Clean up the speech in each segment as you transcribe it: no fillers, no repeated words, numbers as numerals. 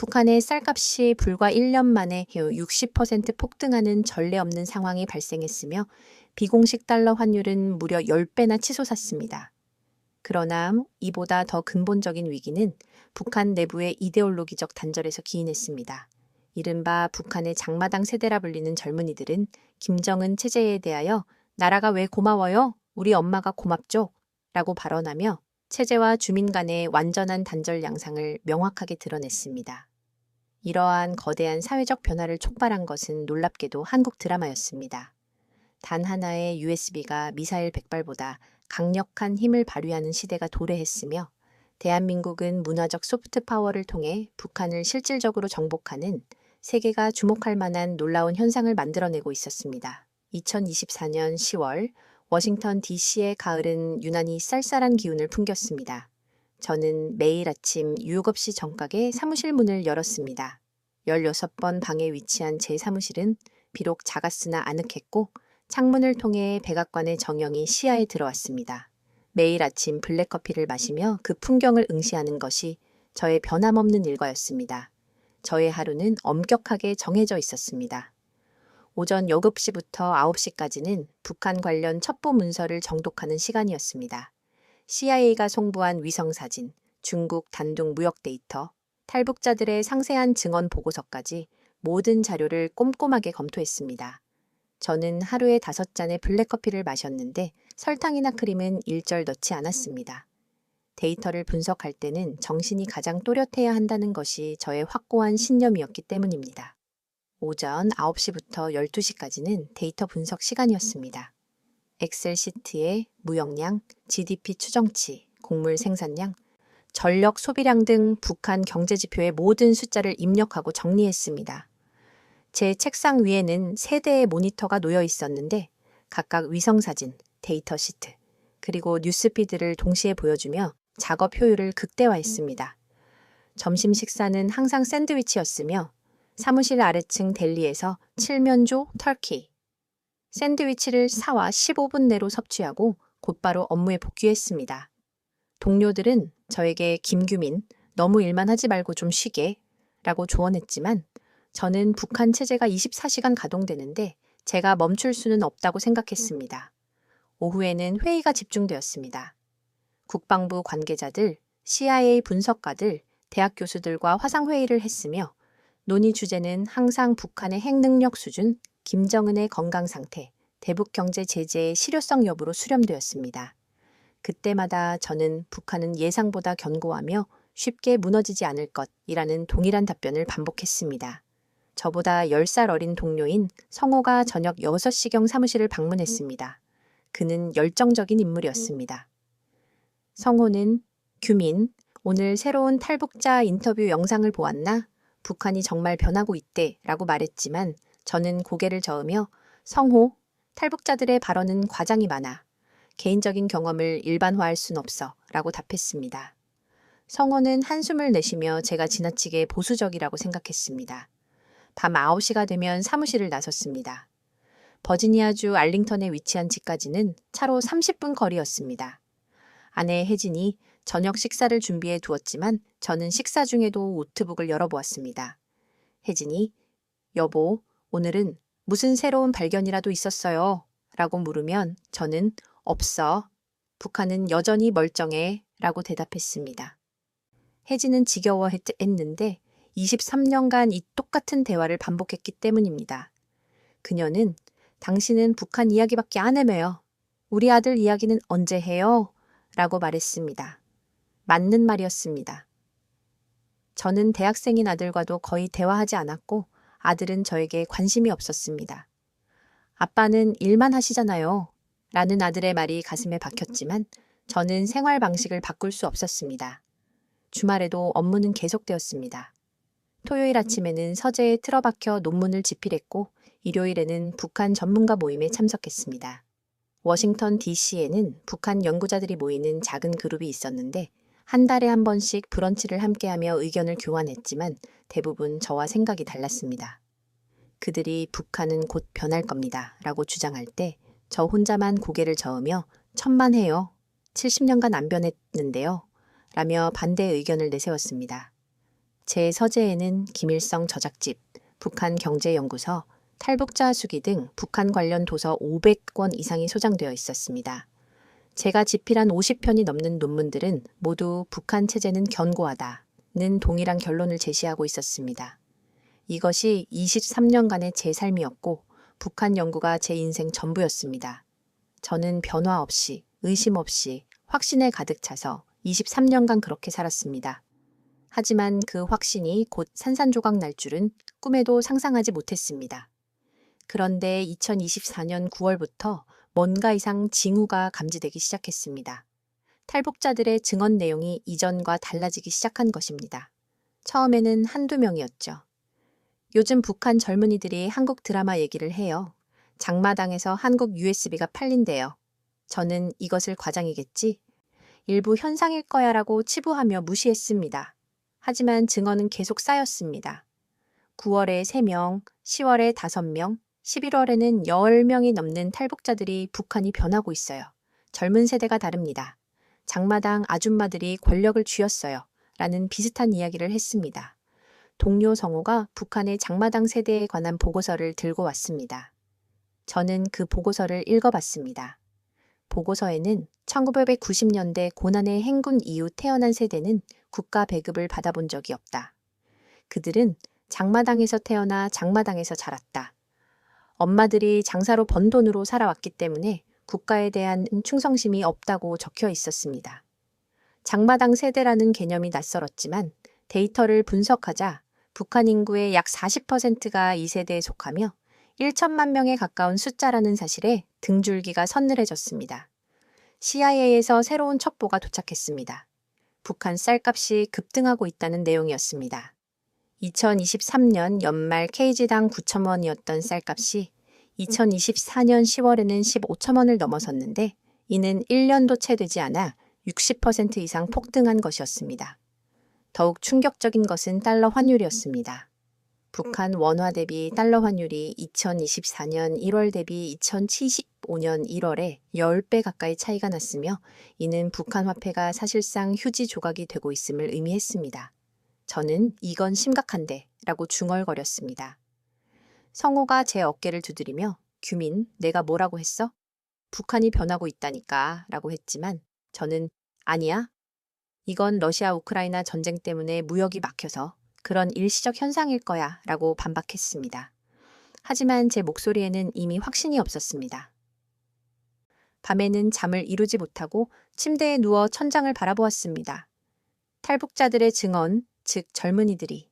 북한의 쌀값이 불과 1년 만에 60% 폭등하는 전례 없는 상황이 발생했으며 비공식 달러 환율은 무려 10배나 치솟았습니다. 그러나 이보다 더 근본적인 위기는 북한 내부의 이데올로기적 단절에서 기인했습니다. 이른바 북한의 장마당 세대라 불리는 젊은이들은 김정은 체제에 대하여 나라가 왜 고마워요? 우리 엄마가 고맙죠? 라고 발언하며 체제와 주민 간의 완전한 단절 양상을 명확하게 드러냈습니다. 이러한 거대한 사회적 변화를 촉발한 것은 놀랍게도 한국 드라마였습니다. 단 하나의 USB가 미사일 100발보다 강력한 힘을 발휘하는 시대가 도래했으며 대한민국은 문화적 소프트 파워를 통해 북한을 실질적으로 정복하는 세계가 주목할 만한 놀라운 현상을 만들어내고 있었습니다. 2024년 10월 워싱턴 DC의 가을은 유난히 쌀쌀한 기운을 풍겼습니다. 저는 매일 아침 유혹 없이 정각에 사무실 문을 열었습니다. 16번 방에 위치한 제 사무실은 비록 작았으나 아늑했고 창문을 통해 백악관의 정영이 시야에 들어왔습니다. 매일 아침 블랙커피를 마시며 그 풍경을 응시하는 것이 저의 변함없는 일과였습니다. 저의 하루는 엄격하게 정해져 있었습니다. 오전 7시부터 9시까지는 북한 관련 첩보 문서를 정독하는 시간이었습니다. CIA가 송부한 위성사진, 중국 단독 무역 데이터, 탈북자들의 상세한 증언 보고서까지 모든 자료를 꼼꼼하게 검토했습니다. 저는 하루에 5잔의 블랙커피를 마셨는데 설탕이나 크림은 일절 넣지 않았습니다. 데이터를 분석할 때는 정신이 가장 또렷해야 한다는 것이 저의 확고한 신념이었기 때문입니다. 오전 9시부터 12시까지는 데이터 분석 시간이었습니다. 엑셀 시트에 무역량, GDP 추정치, 곡물 생산량, 전력 소비량 등 북한 경제지표의 모든 숫자를 입력하고 정리했습니다. 제 책상 위에는 3대의 모니터가 놓여 있었는데 각각 위성사진, 데이터 시트, 그리고 뉴스피드를 동시에 보여주며 작업 효율을 극대화했습니다. 점심 식사는 항상 샌드위치였으며 사무실 아래층 델리에서 칠면조 터키, 샌드위치를 4와 15분 내로 섭취하고 곧바로 업무에 복귀했습니다. 동료들은 저에게 김규민, 너무 일만 하지 말고 좀 쉬게 라고 조언했지만 저는 북한 체제가 24시간 가동되는데 제가 멈출 수는 없다고 생각했습니다. 오후에는 회의가 집중되었습니다. 국방부 관계자들, CIA 분석가들, 대학 교수들과 화상회의를 했으며 논의 주제는 항상 북한의 핵 능력 수준, 김정은의 건강 상태, 대북 경제 제재의 실효성 여부로 수렴되었습니다. 그때마다 저는 북한은 예상보다 견고하며 쉽게 무너지지 않을 것이라는 동일한 답변을 반복했습니다. 저보다 10살 어린 동료인 성호가 저녁 6시경 사무실을 방문했습니다. 그는 열정적인 인물이었습니다. 성호는 규민, 오늘 새로운 탈북자 인터뷰 영상을 보았나? 북한이 정말 변하고 있대 라고 말했지만 저는 고개를 저으며 성호, 탈북자들의 발언은 과장이 많아. 개인적인 경험을 일반화할 순 없어 라고 답했습니다. 성호는 한숨을 내쉬며 제가 지나치게 보수적이라고 생각했습니다. 밤 9시가 되면 사무실을 나섰습니다. 버지니아주 알링턴에 위치한 집까지는 차로 30분 거리였습니다. 아내 혜진이 저녁 식사를 준비해 두었지만 저는 식사 중에도 노트북을 열어보았습니다. 혜진이 여보, 오늘은 무슨 새로운 발견이라도 있었어요? 라고 물으면 저는 없어. 북한은 여전히 멀쩡해. 라고 대답했습니다. 혜진은 지겨워했는데 23년간 이 똑같은 대화를 반복했기 때문입니다. 그녀는 당신은 북한 이야기밖에 안 해매요. 우리 아들 이야기는 언제 해요? 라고 말했습니다. 맞는 말이었습니다. 저는 대학생인 아들과도 거의 대화하지 않았고 아들은 저에게 관심이 없었습니다. 아빠는 일만 하시잖아요. 라는 아들의 말이 가슴에 박혔지만 저는 생활 방식을 바꿀 수 없었습니다. 주말에도 업무는 계속되었습니다. 토요일 아침에는 서재에 틀어박혀 논문을 집필했고 일요일에는 북한 전문가 모임에 참석했습니다. 워싱턴 DC에는 북한 연구자들이 모이는 작은 그룹이 있었는데 한 달에 한 번씩 브런치를 함께하며 의견을 교환했지만 대부분 저와 생각이 달랐습니다. 그들이 북한은 곧 변할 겁니다. 라고 주장할 때 저 혼자만 고개를 저으며 천만해요. 70년간 안 변했는데요. 라며 반대 의견을 내세웠습니다. 제 서재에는 김일성 저작집, 북한경제연구서, 탈북자 수기 등 북한 관련 도서 500권 이상이 소장되어 있었습니다. 제가 집필한 50편이 넘는 논문들은 모두 북한 체제는 견고하다는 동일한 결론을 제시하고 있었습니다. 이것이 23년간의 제 삶이었고 북한 연구가 제 인생 전부였습니다. 저는 변화 없이, 의심 없이, 확신에 가득 차서 23년간 그렇게 살았습니다. 하지만 그 확신이 곧 산산조각 날 줄은 꿈에도 상상하지 못했습니다. 그런데 2024년 9월부터 뭔가 이상 징후가 감지되기 시작했습니다. 탈북자들의 증언 내용이 이전과 달라지기 시작한 것입니다. 처음에는 한두 명이었죠. 요즘 북한 젊은이들이 한국 드라마 얘기를 해요. 장마당에서 한국 USB가 팔린대요. 저는 이것을 과장이겠지? 일부 현상일 거야라고 치부하며 무시했습니다. 하지만 증언은 계속 쌓였습니다. 9월에 3명, 10월에 5명, 11월에는 10명이 넘는 탈북자들이 북한이 변하고 있어요. 젊은 세대가 다릅니다. 장마당 아줌마들이 권력을 쥐었어요. 라는 비슷한 이야기를 했습니다. 동료 성우가 북한의 장마당 세대에 관한 보고서를 들고 왔습니다. 저는 그 보고서를 읽어봤습니다. 보고서에는 1990년대 고난의 행군 이후 태어난 세대는 국가 배급을 받아본 적이 없다. 그들은 장마당에서 태어나 장마당에서 자랐다. 엄마들이 장사로 번 돈으로 살아왔기 때문에 국가에 대한 충성심이 없다고 적혀 있었습니다. 장마당 세대라는 개념이 낯설었지만 데이터를 분석하자 북한 인구의 약 40%가 이 세대에 속하며 1천만 명에 가까운 숫자라는 사실에 등줄기가 서늘해졌습니다. CIA에서 새로운 첩보가 도착했습니다. 북한 쌀값이 급등하고 있다는 내용이었습니다. 2023년 연말 KG당 9,000원이었던 쌀값이 2024년 10월에는 15,000원을 넘어섰는데 이는 1년도 채 되지 않아 60% 이상 폭등한 것이었습니다. 더욱 충격적인 것은 달러 환율이었습니다. 북한 원화 대비 달러 환율이 2024년 1월 대비 2075년 1월에 10배 가까이 차이가 났으며 이는 북한 화폐가 사실상 휴지 조각이 되고 있음을 의미했습니다. 저는 이건 심각한데 라고 중얼거렸습니다. 성우가 제 어깨를 두드리며 규민, 내가 뭐라고 했어? 북한이 변하고 있다니까 라고 했지만 저는 아니야. 이건 러시아 우크라이나 전쟁 때문에 무역이 막혀서 그런 일시적 현상일 거야 라고 반박했습니다. 하지만 제 목소리에는 이미 확신이 없었습니다. 밤에는 잠을 이루지 못하고 침대에 누워 천장을 바라보았습니다. 탈북자들의 증언, 즉 젊은이들이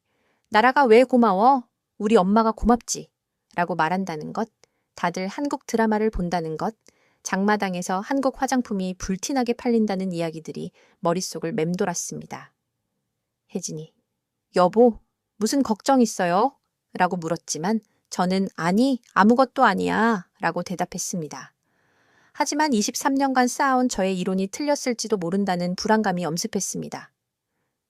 나라가 왜 고마워? 우리 엄마가 고맙지 라고 말한다는 것, 다들 한국 드라마를 본다는 것, 장마당에서 한국 화장품이 불티나게 팔린다는 이야기들이 머릿속을 맴돌았습니다. 혜진이, 여보, 무슨 걱정 있어요? 라고 물었지만 저는 아니, 아무것도 아니야 라고 대답했습니다. 하지만 23년간 쌓아온 저의 이론이 틀렸을지도 모른다는 불안감이 엄습했습니다.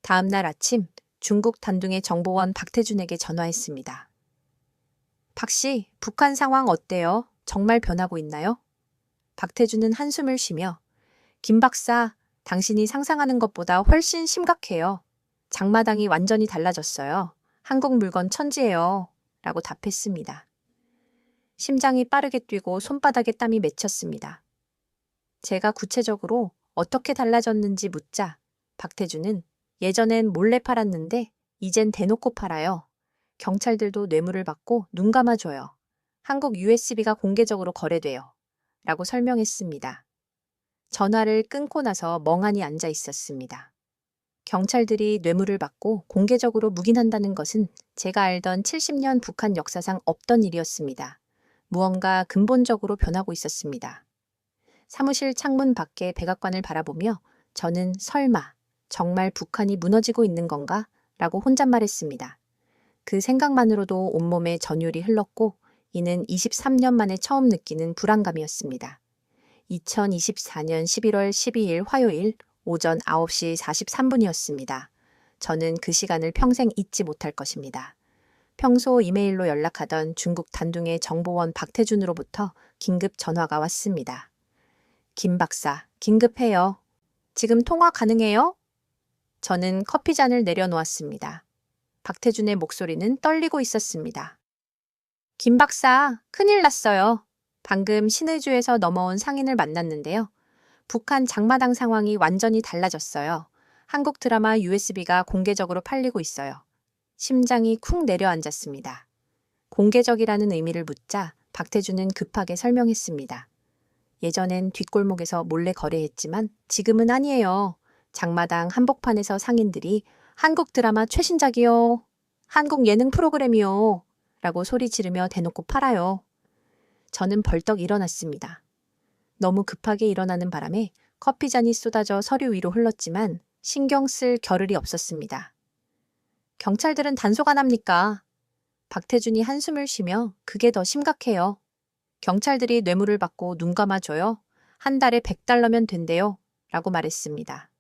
다음 날 아침 중국 단둥의 정보원 박태준에게 전화했습니다. 박씨, 북한 상황 어때요? 정말 변하고 있나요? 박태준은 한숨을 쉬며 김 박사, 당신이 상상하는 것보다 훨씬 심각해요. 장마당이 완전히 달라졌어요. 한국 물건 천지예요. 라고 답했습니다. 심장이 빠르게 뛰고 손바닥에 땀이 맺혔습니다. 제가 구체적으로 어떻게 달라졌는지 묻자 박태준은 예전엔 몰래 팔았는데 이젠 대놓고 팔아요. 경찰들도 뇌물을 받고 눈 감아줘요. 한국 USB가 공개적으로 거래돼요. 라고 설명했습니다. 전화를 끊고 나서 멍하니 앉아 있었습니다. 경찰들이 뇌물을 받고 공개적으로 묵인한다는 것은 제가 알던 70년 북한 역사상 없던 일이었습니다. 무언가 근본적으로 변하고 있었습니다. 사무실 창문 밖에 백악관을 바라보며 저는 설마 정말 북한이 무너지고 있는 건가? 라고 혼잣말했습니다. 그 생각만으로도 온몸에 전율이 흘렀고 이는 23년 만에 처음 느끼는 불안감이었습니다. 2024년 11월 12일 화요일 오전 9시 43분이었습니다. 저는 그 시간을 평생 잊지 못할 것입니다. 평소 이메일로 연락하던 중국 단둥의 정보원 박태준으로부터 긴급 전화가 왔습니다. 김 박사, 긴급해요. 지금 통화 가능해요? 저는 커피잔을 내려놓았습니다. 박태준의 목소리는 떨리고 있었습니다. 김 박사, 큰일 났어요. 방금 신의주에서 넘어온 상인을 만났는데요. 북한 장마당 상황이 완전히 달라졌어요. 한국 드라마 USB가 공개적으로 팔리고 있어요. 심장이 쿵 내려앉았습니다. 공개적이라는 의미를 묻자 박태준은 급하게 설명했습니다. 예전엔 뒷골목에서 몰래 거래했지만 지금은 아니에요. 장마당 한복판에서 상인들이 한국 드라마 최신작이요. 한국 예능 프로그램이요. 라고 소리 지르며 대놓고 팔아요. 저는 벌떡 일어났습니다. 너무 급하게 일어나는 바람에 커피잔이 쏟아져 서류 위로 흘렀지만 신경 쓸 겨를이 없었습니다. 경찰들은 단속 안 합니까? 박태준이 한숨을 쉬며 그게 더 심각해요. 경찰들이 뇌물을 받고 눈 감아줘요. 한 달에 100달러면 된대요. 라고 말했습니다.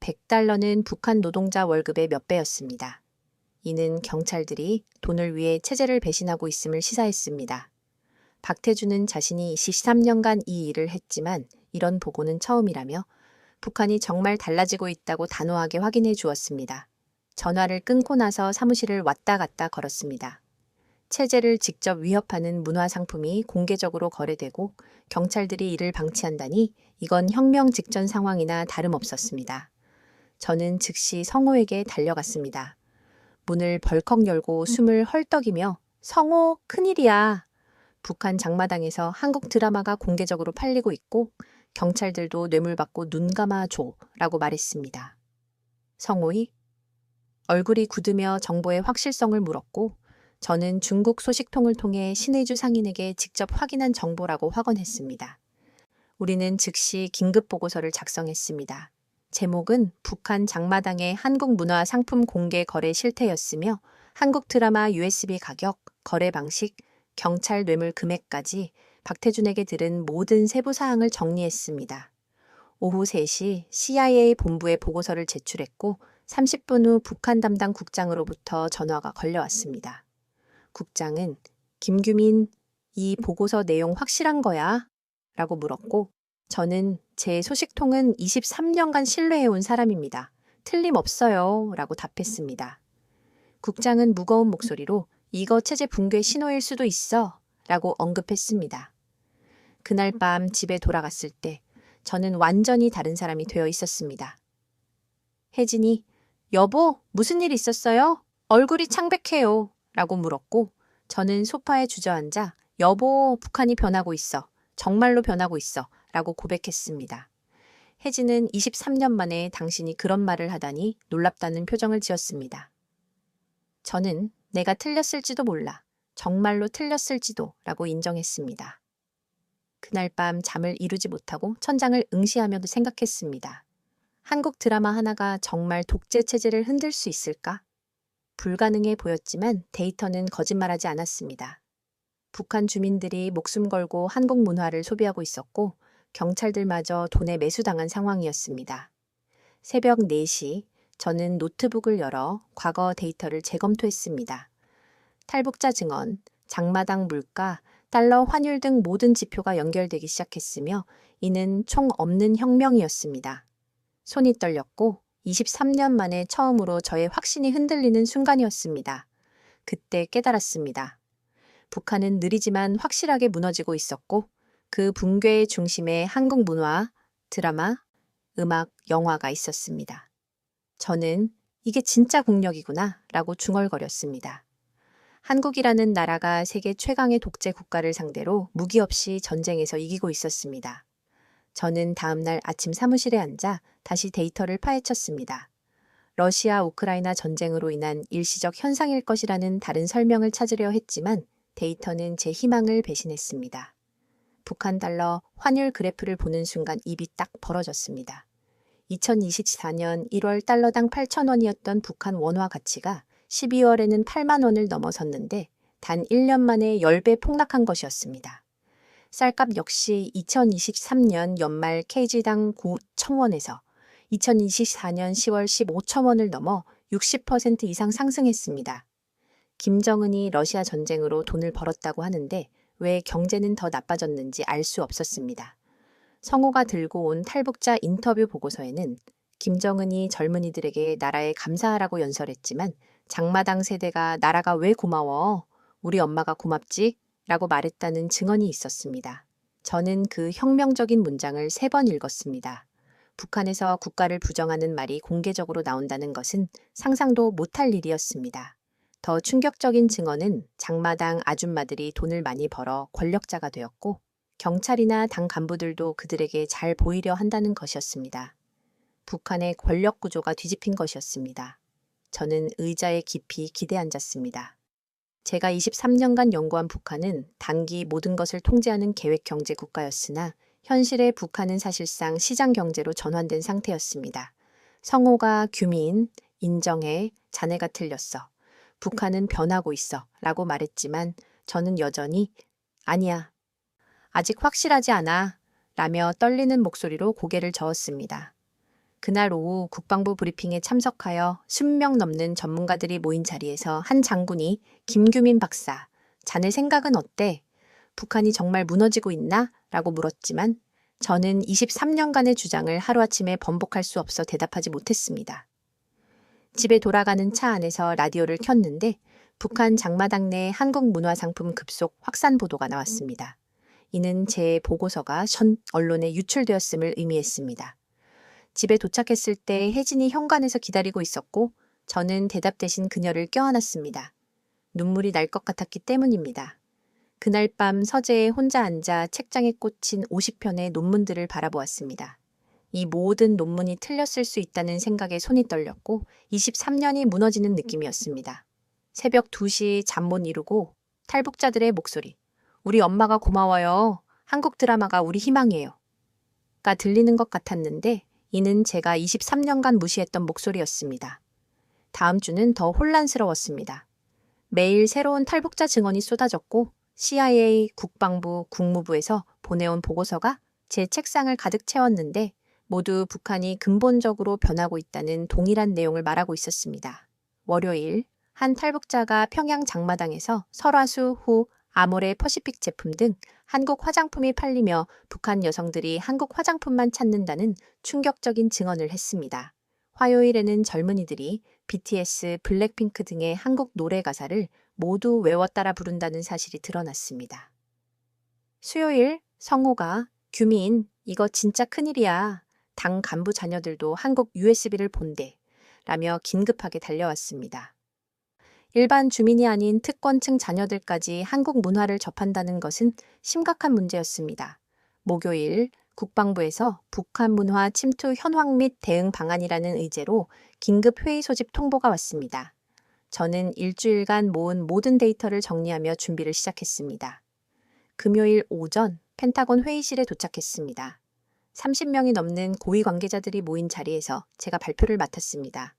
100달러는 북한 노동자 월급의 몇 배였습니다. 이는 경찰들이 돈을 위해 체제를 배신하고 있음을 시사했습니다. 박태준은 자신이 13년간 이 일을 했지만 이런 보고는 처음이라며 북한이 정말 달라지고 있다고 단호하게 확인해 주었습니다. 전화를 끊고 나서 사무실을 왔다 갔다 걸었습니다. 체제를 직접 위협하는 문화상품이 공개적으로 거래되고 경찰들이 이를 방치한다니 이건 혁명 직전 상황이나 다름없었습니다. 저는 즉시 성호에게 달려갔습니다. 문을 벌컥 열고 숨을 헐떡이며 성호, 큰일이야. 북한 장마당에서 한국 드라마가 공개적으로 팔리고 있고 경찰들도 뇌물 받고 눈 감아줘 라고 말했습니다. 성호이 얼굴이 굳으며 정보의 확실성을 물었고 저는 중국 소식통을 통해 신의주 상인에게 직접 확인한 정보라고 확언했습니다. 우리는 즉시 긴급 보고서를 작성했습니다. 제목은 북한 장마당의 한국 문화 상품 공개 거래 실태였으며 한국 드라마 USB 가격, 거래 방식, 경찰 뇌물 금액까지 박태준에게 들은 모든 세부 사항을 정리했습니다. 오후 3시 CIA 본부에 보고서를 제출했고 30분 후 북한 담당 국장으로부터 전화가 걸려왔습니다. 국장은 김규민, 이 보고서 내용 확실한 거야? 라고 물었고 저는 제 소식통은 23년간 신뢰해온 사람입니다. 틀림없어요. 라고 답했습니다. 국장은 무거운 목소리로 이거 체제 붕괴 신호일 수도 있어. 라고 언급했습니다. 그날 밤 집에 돌아갔을 때 저는 완전히 다른 사람이 되어 있었습니다. 혜진이 여보, 무슨 일 있었어요? 얼굴이 창백해요. 라고 물었고 저는 소파에 주저앉아 여보, 북한이 변하고 있어. 정말로 변하고 있어. 라고 고백했습니다. 혜진은 23년 만에 당신이 그런 말을 하다니 놀랍다는 표정을 지었습니다. 저는 내가 틀렸을지도 몰라. 정말로 틀렸을지도 라고 인정했습니다. 그날 밤 잠을 이루지 못하고 천장을 응시하며도 생각했습니다. 한국 드라마 하나가 정말 독재 체제를 흔들 수 있을까? 불가능해 보였지만 데이터는 거짓말하지 않았습니다. 북한 주민들이 목숨 걸고 한국 문화를 소비하고 있었고 경찰들마저 돈에 매수당한 상황이었습니다. 새벽 4시 저는 노트북을 열어 과거 데이터를 재검토했습니다. 탈북자 증언, 장마당 물가, 달러 환율 등 모든 지표가 연결되기 시작했으며 이는 총 없는 혁명이었습니다. 손이 떨렸고 23년 만에 처음으로 저의 확신이 흔들리는 순간이었습니다. 그때 깨달았습니다. 북한은 느리지만 확실하게 무너지고 있었고 그 붕괴의 중심에 한국 문화, 드라마, 음악, 영화가 있었습니다. 저는 이게 진짜 국력이구나 라고 중얼거렸습니다. 한국이라는 나라가 세계 최강의 독재 국가를 상대로 무기 없이 전쟁에서 이기고 있었습니다. 저는 다음날 아침 사무실에 앉아 다시 데이터를 파헤쳤습니다. 러시아 우크라이나 전쟁으로 인한 일시적 현상일 것이라는 다른 설명을 찾으려 했지만 데이터는 제 희망을 배신했습니다. 북한 달러 환율 그래프를 보는 순간 입이 딱 벌어졌습니다. 2024년 1월 달러당 8,000원이었던 북한 원화 가치가 12월에는 8만 원을 넘어섰는데 단 1년 만에 10배 폭락한 것이었습니다. 쌀값 역시 2023년 연말 kg당 9,000원에서 2024년 10월 15,000원을 넘어 60% 이상 상승했습니다. 김정은이 러시아 전쟁으로 돈을 벌었다고 하는데 왜 경제는 더 나빠졌는지 알 수 없었습니다. 성호가 들고 온 탈북자 인터뷰 보고서에는 김정은이 젊은이들에게 나라에 감사하라고 연설했지만 장마당 세대가 나라가 왜 고마워? 우리 엄마가 고맙지? 라고 말했다는 증언이 있었습니다. 저는 그 혁명적인 문장을 3번 읽었습니다. 북한에서 국가를 부정하는 말이 공개적으로 나온다는 것은 상상도 못할 일이었습니다. 더 충격적인 증언은 장마당 아줌마들이 돈을 많이 벌어 권력자가 되었고 경찰이나 당 간부들도 그들에게 잘 보이려 한다는 것이었습니다. 북한의 권력 구조가 뒤집힌 것이었습니다. 저는 의자에 깊이 기대앉았습니다. 제가 23년간 연구한 북한은 단기 모든 것을 통제하는 계획 경제 국가였으나 현실의 북한은 사실상 시장 경제로 전환된 상태였습니다. 성호가 규민, 인정해, 자네가 틀렸어. 북한은 변하고 있어 라고 말했지만 저는 여전히 아니야. 아직 확실하지 않아 라며 떨리는 목소리로 고개를 저었습니다. 그날 오후 국방부 브리핑에 참석하여 10명 넘는 전문가들이 모인 자리에서 한 장군이 김규민 박사, 자네 생각은 어때? 북한이 정말 무너지고 있나? 라고 물었지만 저는 23년간의 주장을 하루아침에 번복할 수 없어 대답하지 못했습니다. 집에 돌아가는 차 안에서 라디오를 켰는데 북한 장마당 내 한국 문화상품 급속 확산 보도가 나왔습니다. 이는 제 보고서가 전 언론에 유출되었음을 의미했습니다. 집에 도착했을 때 혜진이 현관에서 기다리고 있었고 저는 대답 대신 그녀를 껴안았습니다. 눈물이 날 것 같았기 때문입니다. 그날 밤 서재에 혼자 앉아 책장에 꽂힌 50편의 논문들을 바라보았습니다. 이 모든 논문이 틀렸을 수 있다는 생각에 손이 떨렸고 23년이 무너지는 느낌이었습니다. 새벽 2시 잠 못 이루고 탈북자들의 목소리. 우리 엄마가 고마워요. 한국 드라마가 우리 희망이에요. 가 들리는 것 같았는데 이는 제가 23년간 무시했던 목소리였습니다. 다음 주는 더 혼란스러웠습니다. 매일 새로운 탈북자 증언이 쏟아졌고 CIA, 국방부, 국무부에서 보내온 보고서가 제 책상을 가득 채웠는데 모두 북한이 근본적으로 변하고 있다는 동일한 내용을 말하고 있었습니다. 월요일, 한 탈북자가 평양 장마당에서 설화수 후 아모레 퍼시픽 제품 등 한국 화장품이 팔리며 북한 여성들이 한국 화장품만 찾는다는 충격적인 증언을 했습니다. 화요일에는 젊은이들이 BTS, 블랙핑크 등의 한국 노래 가사를 모두 외워 따라 부른다는 사실이 드러났습니다. 수요일, 성호가 규민, 이거 진짜 큰일이야. 당 간부 자녀들도 한국 USB를 본대. 라며 긴급하게 달려왔습니다. 일반 주민이 아닌 특권층 자녀들까지 한국 문화를 접한다는 것은 심각한 문제였습니다. 목요일 국방부에서 북한 문화 침투 현황 및 대응 방안이라는 의제로 긴급 회의 소집 통보가 왔습니다. 저는 일주일간 모은 모든 데이터를 정리하며 준비를 시작했습니다. 금요일 오전 펜타곤 회의실에 도착했습니다. 30명이 넘는 고위 관계자들이 모인 자리에서 제가 발표를 맡았습니다.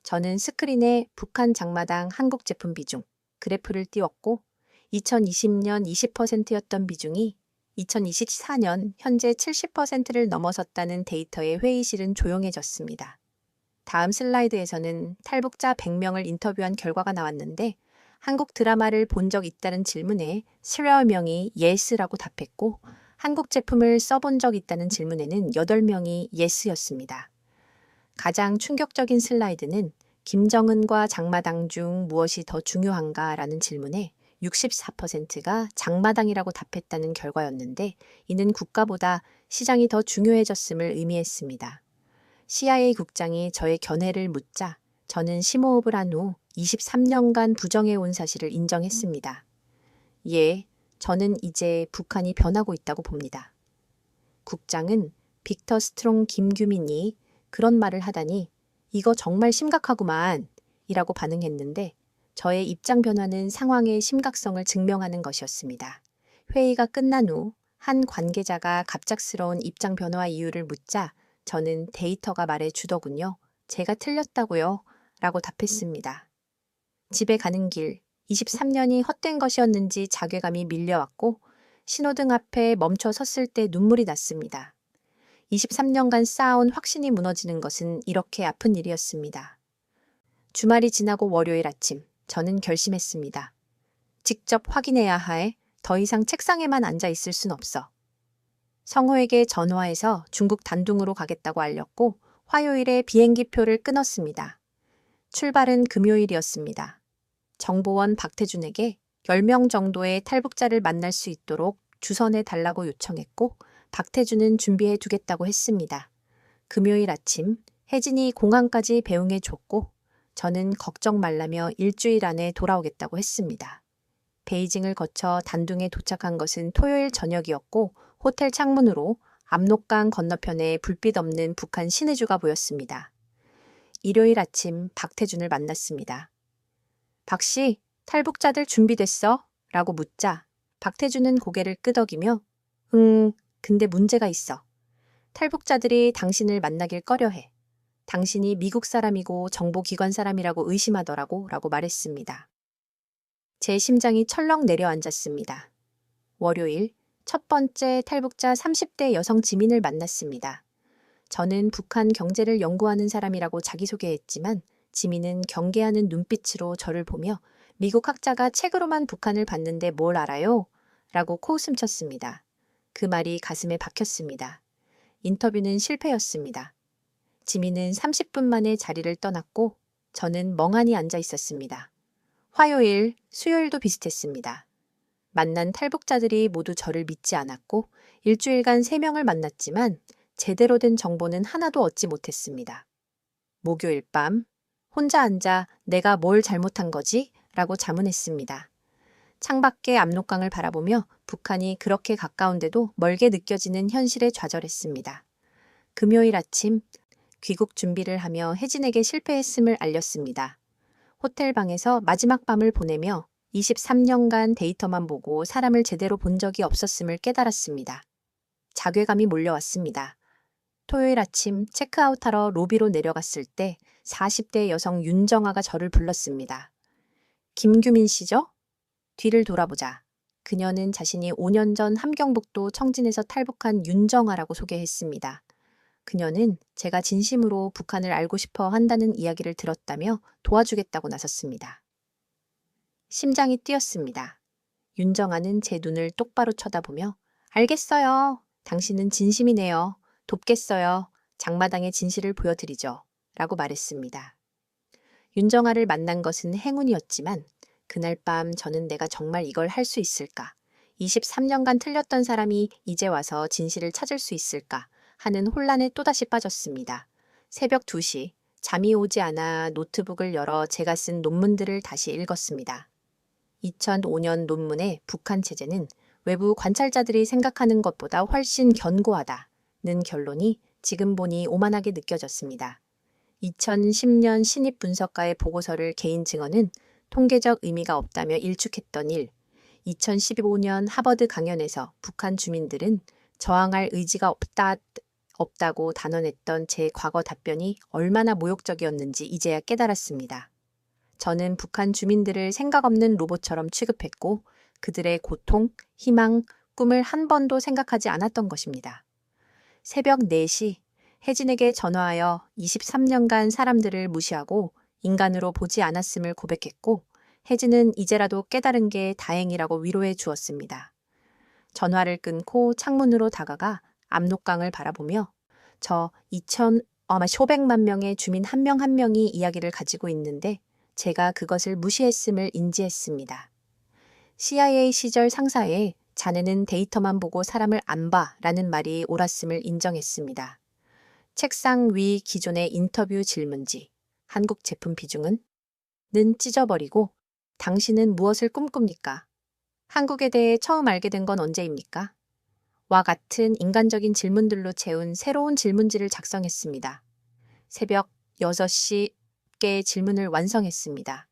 저는 스크린에 북한 장마당 한국 제품 비중, 그래프를 띄웠고 2020년 20%였던 비중이 2024년 현재 70%를 넘어섰다는 데이터에 회의실은 조용해졌습니다. 다음 슬라이드에서는 탈북자 100명을 인터뷰한 결과가 나왔는데 한국 드라마를 본 적 있다는 질문에 10명이 yes라고 답했고 한국 제품을 써본 적 있다는 질문에는 8명이 yes였습니다. 가장 충격적인 슬라이드는 김정은과 장마당 중 무엇이 더 중요한가라는 질문에 64%가 장마당이라고 답했다는 결과였는데 이는 국가보다 시장이 더 중요해졌음을 의미했습니다. CIA 국장이 저의 견해를 묻자 저는 심호흡을 한 후 23년간 부정해온 사실을 인정했습니다. 예, 저는 이제 북한이 변하고 있다고 봅니다. 국장은 빅터 스트롱 김규민이 그런 말을 하다니 이거 정말 심각하구만 이라고 반응했는데 저의 입장 변화는 상황의 심각성을 증명하는 것이었습니다. 회의가 끝난 후 한 관계자가 갑작스러운 입장 변화 이유를 묻자 저는 데이터가 말해 주더군요. 제가 틀렸다고요? 라고 답했습니다. 집에 가는 길 23년이 헛된 것이었는지 자괴감이 밀려왔고 신호등 앞에 멈춰 섰을 때 눈물이 났습니다. 23년간 쌓아온 확신이 무너지는 것은 이렇게 아픈 일이었습니다. 주말이 지나고 월요일 아침, 저는 결심했습니다. 직접 확인해야 해. 더 이상 책상에만 앉아 있을 순 없어. 성호에게 전화해서 중국 단둥으로 가겠다고 알렸고 화요일에 비행기표를 끊었습니다. 출발은 금요일이었습니다. 정보원 박태준에게 10명 정도의 탈북자를 만날 수 있도록 주선해 달라고 요청했고 박태준은 준비해 두겠다고 했습니다. 금요일 아침 혜진이 공항까지 배웅해 줬고 저는 걱정 말라며 일주일 안에 돌아오겠다고 했습니다. 베이징을 거쳐 단둥에 도착한 것은 토요일 저녁이었고 호텔 창문으로 압록강 건너편에 불빛 없는 북한 시내주가 보였습니다. 일요일 아침 박태준을 만났습니다. 박씨, 탈북자들 준비됐어? 라고 묻자 박태준은 고개를 끄덕이며 근데 문제가 있어. 탈북자들이 당신을 만나길 꺼려해. 당신이 미국 사람이고 정보기관 사람이라고 의심하더라고 라고 말했습니다. 제 심장이 철렁 내려앉았습니다. 월요일 첫 번째 탈북자 30대 여성 지민을 만났습니다. 저는 북한 경제를 연구하는 사람이라고 자기소개했지만 지민은 경계하는 눈빛으로 저를 보며 미국 학자가 책으로만 북한을 봤는데 뭘 알아요? 라고 코웃음 쳤습니다. 그 말이 가슴에 박혔습니다. 인터뷰는 실패였습니다. 지민은 30분 만에 자리를 떠났고 저는 멍하니 앉아 있었습니다. 화요일, 수요일도 비슷했습니다. 만난 탈북자들이 모두 저를 믿지 않았고 일주일간 3명을 만났지만 제대로 된 정보는 하나도 얻지 못했습니다. 목요일 밤 혼자 앉아 내가 뭘 잘못한 거지? 라고 자문했습니다. 창밖의 압록강을 바라보며 북한이 그렇게 가까운데도 멀게 느껴지는 현실에 좌절했습니다. 금요일 아침 귀국 준비를 하며 혜진에게 실패했음을 알렸습니다. 호텔 방에서 마지막 밤을 보내며 23년간 데이터만 보고 사람을 제대로 본 적이 없었음을 깨달았습니다. 자괴감이 몰려왔습니다. 토요일 아침 체크아웃하러 로비로 내려갔을 때 40대 여성 윤정아가 저를 불렀습니다. 김규민 씨죠? 뒤를 돌아보자. 그녀는 자신이 5년 전 함경북도 청진에서 탈북한 윤정아라고 소개했습니다. 그녀는 제가 진심으로 북한을 알고 싶어 한다는 이야기를 들었다며 도와주겠다고 나섰습니다. 심장이 뛰었습니다. 윤정아는 제 눈을 똑바로 쳐다보며 알겠어요. 당신은 진심이네요. 돕겠어요. 장마당의 진실을 보여드리죠. 라고 말했습니다. 윤정아를 만난 것은 행운이었지만 그날 밤 저는 내가 정말 이걸 할 수 있을까? 23년간 틀렸던 사람이 이제 와서 진실을 찾을 수 있을까? 하는 혼란에 또다시 빠졌습니다. 새벽 2시 잠이 오지 않아 노트북을 열어 제가 쓴 논문들을 다시 읽었습니다. 2005년 논문의 북한 체제는 외부 관찰자들이 생각하는 것보다 훨씬 견고하다는 결론이 지금 보니 오만하게 느껴졌습니다. 2010년 신입 분석가의 보고서를 개인 증언은 통계적 의미가 없다며 일축했던 일, 2015년 하버드 강연에서 북한 주민들은 저항할 의지가 없다고 단언했던 제 과거 답변이 얼마나 모욕적이었는지 이제야 깨달았습니다. 저는 북한 주민들을 생각 없는 로봇처럼 취급했고 그들의 고통, 희망, 꿈을 한 번도 생각하지 않았던 것입니다. 새벽 4시 혜진에게 전화하여 23년간 사람들을 무시하고 인간으로 보지 않았음을 고백했고 혜진은 이제라도 깨달은 게 다행이라고 위로해 주었습니다. 전화를 끊고 창문으로 다가가 압록강을 바라보며 저 500만 명의 주민 한 명 한 명이 이야기를 가지고 있는데 제가 그것을 무시했음을 인지했습니다. CIA 시절 상사의 자네는 데이터만 보고 사람을 안 봐라는 말이 옳았음을 인정했습니다. 책상 위 기존의 인터뷰 질문지, 한국 제품 비중은? 는 찢어버리고 당신은 무엇을 꿈꿉니까? 한국에 대해 처음 알게 된 건 언제입니까? 와 같은 인간적인 질문들로 채운 새로운 질문지를 작성했습니다. 새벽 6시께 질문을 완성했습니다.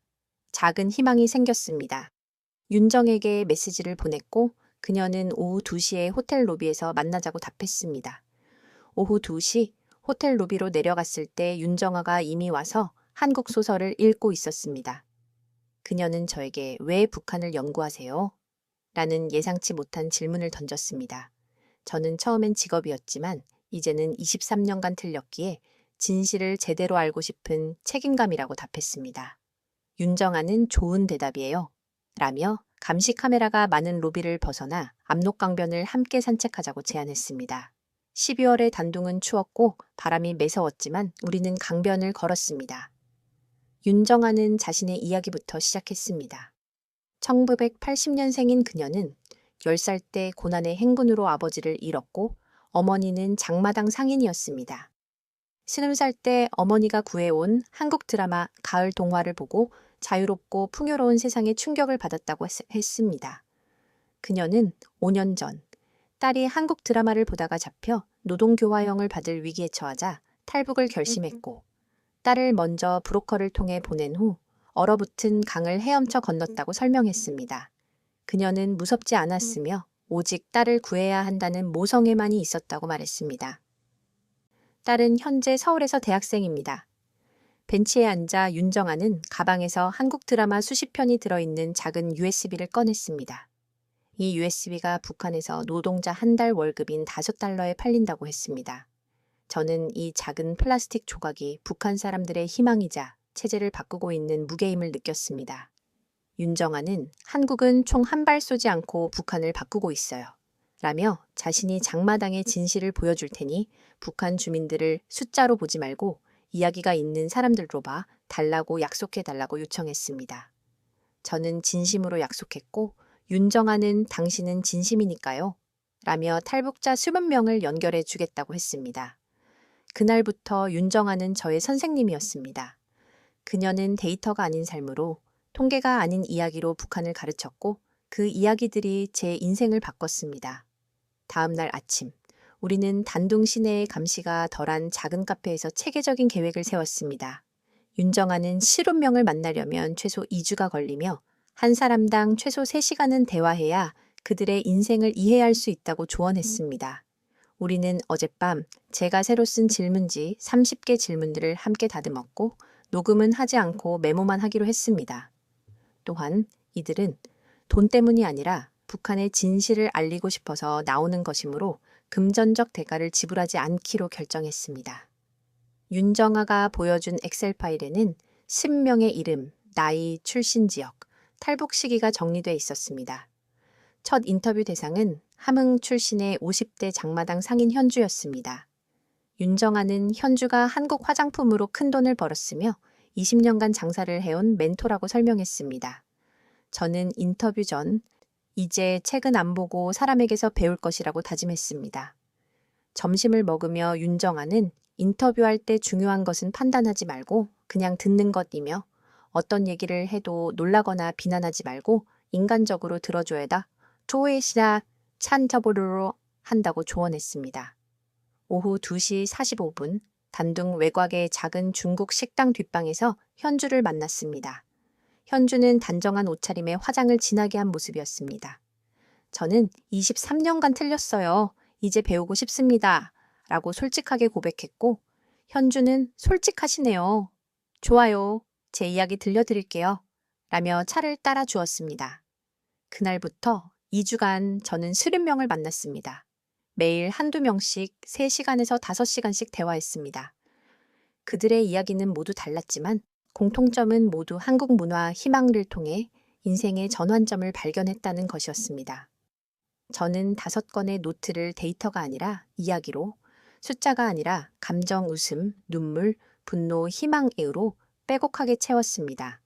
작은 희망이 생겼습니다. 윤정에게 메시지를 보냈고 그녀는 오후 2시에 호텔 로비에서 만나자고 답했습니다. 오후 2시 호텔 로비로 내려갔을 때 윤정아가 이미 와서 한국 소설을 읽고 있었습니다. 그녀는 저에게 왜 북한을 연구하세요? 라는 예상치 못한 질문을 던졌습니다. 저는 처음엔 직업이었지만 이제는 23년간 틀렸기에 진실을 제대로 알고 싶은 책임감이라고 답했습니다. 윤정아는 좋은 대답이에요. 라며 감시 카메라가 많은 로비를 벗어나 압록강변을 함께 산책하자고 제안했습니다. 12월의 단둥은 추웠고 바람이 매서웠지만 우리는 강변을 걸었습니다. 윤정아는 자신의 이야기부터 시작했습니다. 1980년생인 그녀는 10살 때 고난의 행군으로 아버지를 잃었고 어머니는 장마당 상인이었습니다. 20살 때 어머니가 구해온 한국 드라마 가을 동화를 보고 자유롭고 풍요로운 세상에 충격을 받았다고 했습니다. 그녀는 5년 전 딸이 한국 드라마를 보다가 잡혀 노동교화형을 받을 위기에 처하자 탈북을 결심했고 딸을 먼저 브로커를 통해 보낸 후 얼어붙은 강을 헤엄쳐 건넜다고 설명했습니다. 그녀는 무섭지 않았으며 오직 딸을 구해야 한다는 모성애만이 있었다고 말했습니다. 딸은 현재 서울에서 대학생입니다. 벤치에 앉아 윤정아는 가방에서 한국 드라마 수십 편이 들어있는 작은 USB를 꺼냈습니다. 이 USB가 북한에서 노동자 한 달 월급인 $5에 팔린다고 했습니다. 저는 이 작은 플라스틱 조각이 북한 사람들의 희망이자 체제를 바꾸고 있는 무게임을 느꼈습니다. 윤정아는 한국은 총 한 발 쏘지 않고 북한을 바꾸고 있어요. 라며 자신이 장마당의 진실을 보여줄 테니 북한 주민들을 숫자로 보지 말고 이야기가 있는 사람들로 봐 달라고 약속해달라고 요청했습니다. 저는 진심으로 약속했고 윤정아는 당신은 진심이니까요. 라며 탈북자 수백 명을 연결해 주겠다고 했습니다. 그날부터 윤정아는 저의 선생님이었습니다. 그녀는 데이터가 아닌 삶으로 통계가 아닌 이야기로 북한을 가르쳤고 그 이야기들이 제 인생을 바꿨습니다. 다음 날 아침, 우리는 단둥 시내의 감시가 덜한 작은 카페에서 체계적인 계획을 세웠습니다. 윤정아는 실운명을 만나려면 최소 2주가 걸리며 한 사람당 최소 3시간은 대화해야 그들의 인생을 이해할 수 있다고 조언했습니다. 우리는 어젯밤 제가 새로 쓴 질문지 30개 질문들을 함께 다듬었고 녹음은 하지 않고 메모만 하기로 했습니다. 또한 이들은 돈 때문이 아니라 북한의 진실을 알리고 싶어서 나오는 것이므로 금전적 대가를 지불하지 않기로 결정했습니다. 윤정아가 보여준 엑셀 파일에는 10명의 이름, 나이, 출신 지역, 탈북 시기가 정리돼 있었습니다. 첫 인터뷰 대상은 함흥 출신의 50대 장마당 상인 현주였습니다. 윤정아는 현주가 한국 화장품으로 큰 돈을 벌었으며 20년간 장사를 해온 멘토라고 설명했습니다. 저는 인터뷰 전 이제 책은 안 보고 사람에게서 배울 것이라고 다짐했습니다. 점심을 먹으며 윤정아는 인터뷰할 때 중요한 것은 판단하지 말고 그냥 듣는 것이며 어떤 얘기를 해도 놀라거나 비난하지 말고 인간적으로 들어줘야다. 조회시나 찬저보르로 한다고 조언했습니다. 오후 2시 45분 단둥 외곽의 작은 중국 식당 뒷방에서 현주를 만났습니다. 현주는 단정한 옷차림에 화장을 진하게 한 모습이었습니다. 저는 23년간 틀렸어요. 이제 배우고 싶습니다. 라고 솔직하게 고백했고 현주는 솔직하시네요. 좋아요. 제 이야기 들려드릴게요. 라며 차를 따라 주었습니다. 그날부터 2주간 저는 30명을 만났습니다. 매일 한두 명씩 3시간에서 5시간씩 대화했습니다. 그들의 이야기는 모두 달랐지만 공통점은 모두 한국 문화 희망을 통해 인생의 전환점을 발견했다는 것이었습니다. 저는 5건의 노트를 데이터가 아니라 이야기로, 숫자가 아니라 감정, 웃음, 눈물, 분노, 희망, 애로 빼곡하게 채웠습니다.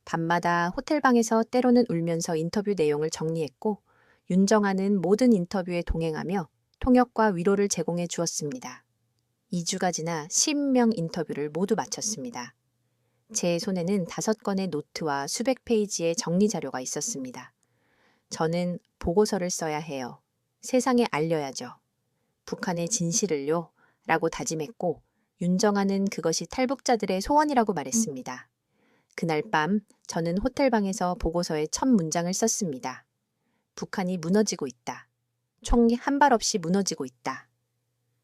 밤마다 호텔방에서 때로는 울면서 인터뷰 내용을 정리했고 윤정아는 모든 인터뷰에 동행하며 통역과 위로를 제공해 주었습니다. 2주가 지나 10명 인터뷰를 모두 마쳤습니다. 제 손에는 5건의 노트와 수백 페이지의 정리 자료가 있었습니다. 저는 보고서를 써야 해요. 세상에 알려야죠. 북한의 진실을요. 라고 다짐했고 윤정아는 그것이 탈북자들의 소원이라고 말했습니다. 그날 밤 저는 호텔방에서 보고서의 첫 문장을 썼습니다. 북한이 무너지고 있다. 총 한 발 없이 무너지고 있다.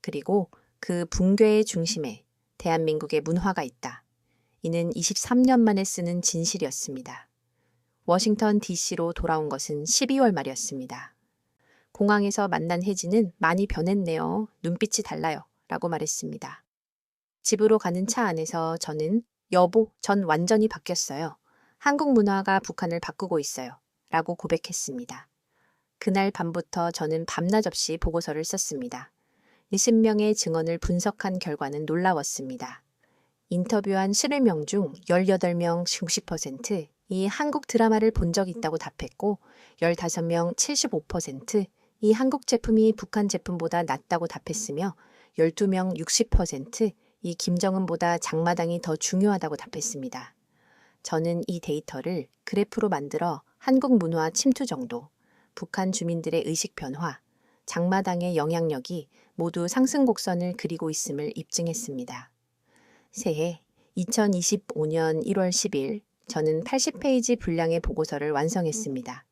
그리고 그 붕괴의 중심에 대한민국의 문화가 있다. 이는 23년 만에 쓰는 진실이었습니다. 워싱턴 DC로 돌아온 것은 12월 말이었습니다. 공항에서 만난 혜진은 많이 변했네요. 눈빛이 달라요. 라고 말했습니다. 집으로 가는 차 안에서 저는 여보, 전 완전히 바뀌었어요. 한국 문화가 북한을 바꾸고 있어요. 라고 고백했습니다. 그날 밤부터 저는 밤낮 없이 보고서를 썼습니다. 20명의 증언을 분석한 결과는 놀라웠습니다. 인터뷰한 11명 중 18명 60%이 한국 드라마를 본 적 있다고 답했고 15명 75%이 한국 제품이 북한 제품보다 낫다고 답했으며 12명 60%이 김정은보다 장마당이 더 중요하다고 답했습니다. 저는 이 데이터를 그래프로 만들어 한국 문화 침투 정도, 북한 주민들의 의식 변화, 장마당의 영향력이 모두 상승 곡선을 그리고 있음을 입증했습니다. 새해 2025년 1월 10일 저는 80페이지 분량의 보고서를 완성했습니다.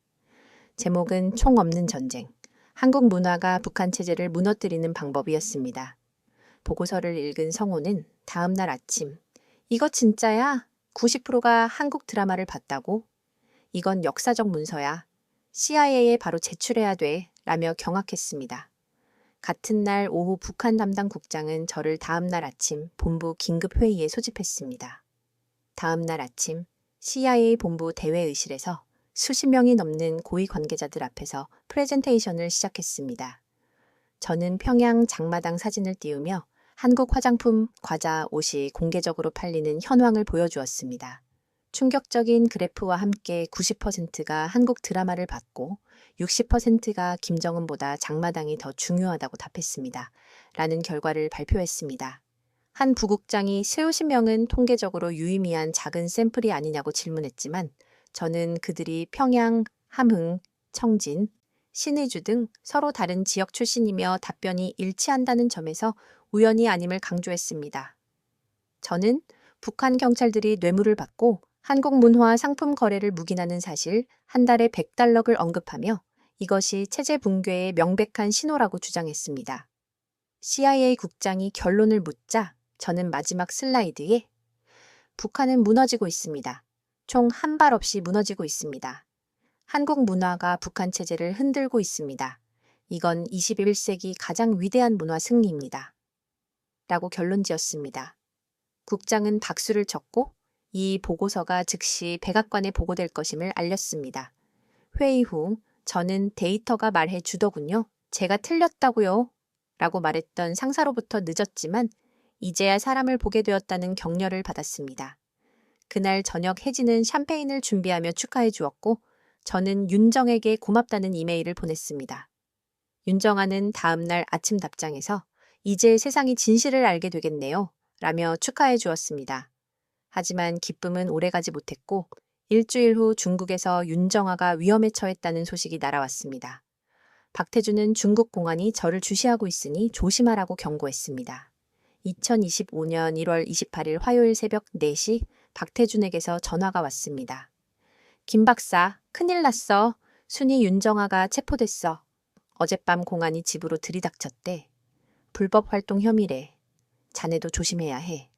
제목은 총 없는 전쟁, 한국 문화가 북한 체제를 무너뜨리는 방법이었습니다. 보고서를 읽은 성호는 다음 날 아침, 이거 진짜야? 90%가 한국 드라마를 봤다고? 이건 역사적 문서야. CIA에 바로 제출해야 돼. 라며 경악했습니다. 같은 날 오후 북한 담당 국장은 저를 다음 날 아침 본부 긴급 회의에 소집했습니다. 다음 날 아침 CIA 본부 대회의실에서 수십 명이 넘는 고위 관계자들 앞에서 프레젠테이션을 시작했습니다. 저는 평양 장마당 사진을 띄우며 한국 화장품, 과자, 옷이 공개적으로 팔리는 현황을 보여주었습니다. 충격적인 그래프와 함께 90%가 한국 드라마를 봤고 60%가 김정은보다 장마당이 더 중요하다고 답했습니다. 라는 결과를 발표했습니다. 한 부국장이 수십 명은 통계적으로 유의미한 작은 샘플이 아니냐고 질문했지만 저는 그들이 평양, 함흥, 청진, 신의주 등 서로 다른 지역 출신이며 답변이 일치한다는 점에서 우연이 아님을 강조했습니다. 저는 북한 경찰들이 뇌물을 받고 한국 문화 상품 거래를 묵인하는 사실 한 달에 100달러를 언급하며 이것이 체제 붕괴의 명백한 신호라고 주장했습니다. CIA 국장이 결론을 묻자 저는 마지막 슬라이드에 북한은 무너지고 있습니다. 총 한 발 없이 무너지고 있습니다. 한국 문화가 북한 체제를 흔들고 있습니다. 이건 21세기 가장 위대한 문화 승리입니다. 라고 결론 지었습니다. 국장은 박수를 쳤고 이 보고서가 즉시 백악관에 보고될 것임을 알렸습니다. 회의 후 저는 데이터가 말해 주더군요. 제가 틀렸다고요. 라고 말했던 상사로부터 늦었지만 이제야 사람을 보게 되었다는 격려를 받았습니다. 그날 저녁 혜진은 샴페인을 준비하며 축하해 주었고 저는 윤정에게 고맙다는 이메일을 보냈습니다. 윤정아는 다음 날 아침 답장에서 이제 세상이 진실을 알게 되겠네요. 라며 축하해 주었습니다. 하지만 기쁨은 오래가지 못했고 일주일 후 중국에서 윤정아가 위험에 처했다는 소식이 날아왔습니다. 박태준은 중국 공안이 저를 주시하고 있으니 조심하라고 경고했습니다. 2025년 1월 28일 화요일 새벽 4시 박태준에게서 전화가 왔습니다. 김 박사, 큰일 났어. 순이 윤정아가 체포됐어. 어젯밤 공안이 집으로 들이닥쳤대. 불법 활동 혐의래. 자네도 조심해야 해.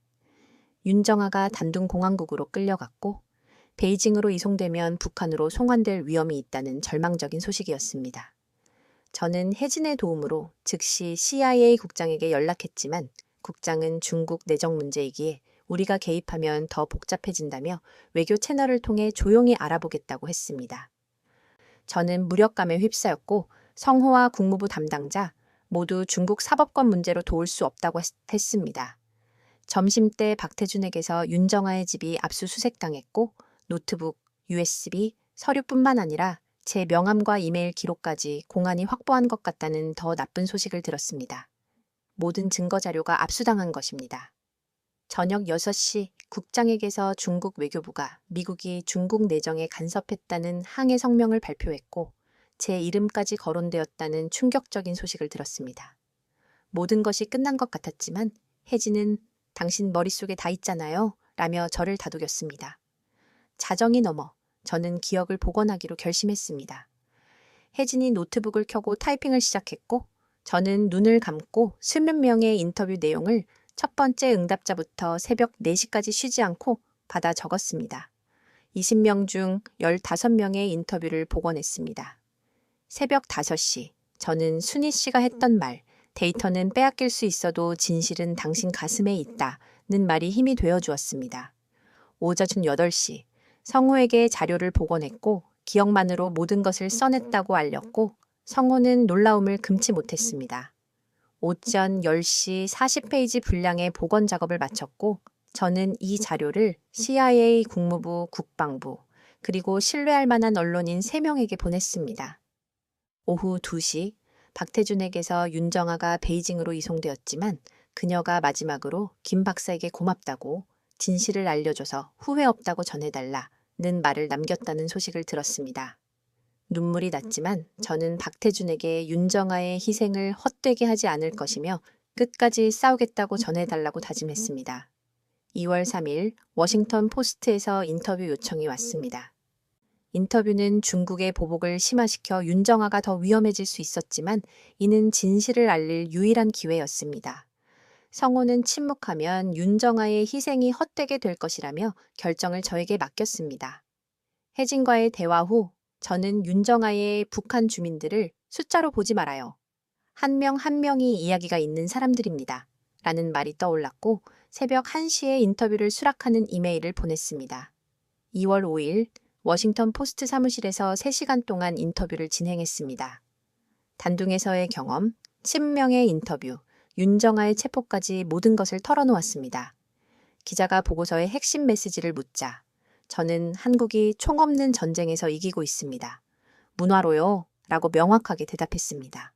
윤정아가 단둥 공항국으로 끌려갔고 베이징으로 이송되면 북한으로 송환될 위험이 있다는 절망적인 소식이었습니다. 저는 혜진의 도움으로 즉시 CIA 국장에게 연락했지만 국장은 중국 내정 문제이기에 우리가 개입하면 더 복잡해진다며 외교 채널을 통해 조용히 알아보겠다고 했습니다. 저는 무력감에 휩싸였고 성호와 국무부 담당자 모두 중국 사법권 문제로 도울 수 없다고 했습니다. 점심때 박태준에게서 윤정아의 집이 압수수색당했고 노트북, USB, 서류뿐만 아니라 제 명함과 이메일 기록까지 공안이 확보한 것 같다는 더 나쁜 소식을 들었습니다. 모든 증거 자료가 압수당한 것입니다. 저녁 6시 국장에게서 중국 외교부가 미국이 중국 내정에 간섭했다는 항해 성명을 발표했고 제 이름까지 거론되었다는 충격적인 소식을 들었습니다. 모든 것이 끝난 것 같았지만 혜진은 당신 머릿속에 다 있잖아요. 라며 저를 다독였습니다. 자정이 넘어 저는 기억을 복원하기로 결심했습니다. 혜진이 노트북을 켜고 타이핑을 시작했고 저는 눈을 감고 수십 명의 인터뷰 내용을 첫 번째 응답자부터 새벽 4시까지 쉬지 않고 받아 적었습니다. 20명 중 15명의 인터뷰를 복원했습니다. 새벽 5시 저는 순희 씨가 했던 말 데이터는 빼앗길 수 있어도 진실은 당신 가슴에 있다는 말이 힘이 되어주었습니다. 오전 8시 성호에게 자료를 복원했고 기억만으로 모든 것을 써냈다고 알렸고 성호는 놀라움을 금치 못했습니다. 오전 10시 40페이지 분량의 복원 작업을 마쳤고 저는 이 자료를 CIA, 국무부, 국방부, 그리고 신뢰할 만한 언론인 3명에게 보냈습니다. 오후 2시 박태준에게서 윤정아가 베이징으로 이송되었지만 그녀가 마지막으로 김 박사에게 고맙다고 진실을 알려줘서 후회 없다고 전해달라는 말을 남겼다는 소식을 들었습니다. 눈물이 났지만 저는 박태준에게 윤정아의 희생을 헛되게 하지 않을 것이며 끝까지 싸우겠다고 전해달라고 다짐했습니다. 2월 3일 워싱턴 포스트에서 인터뷰 요청이 왔습니다. 인터뷰는 중국의 보복을 심화시켜 윤정아가 더 위험해질 수 있었지만 이는 진실을 알릴 유일한 기회였습니다. 성우는 침묵하면 윤정아의 희생이 헛되게 될 것이라며 결정을 저에게 맡겼습니다. 혜진과의 대화 후 저는 윤정아의 북한 주민들을 숫자로 보지 말아요. 한 명 한 명이 이야기가 있는 사람들입니다. 라는 말이 떠올랐고 새벽 1시에 인터뷰를 수락하는 이메일을 보냈습니다. 2월 5일 워싱턴 포스트 사무실에서 3시간 동안 인터뷰를 진행했습니다. 단둥에서의 경험, 친명의 인터뷰, 윤정아의 체포까지 모든 것을 털어놓았습니다. 기자가 보고서의 핵심 메시지를 묻자 저는 한국이 총 없는 전쟁에서 이기고 있습니다. 문화로요? 라고 명확하게 대답했습니다.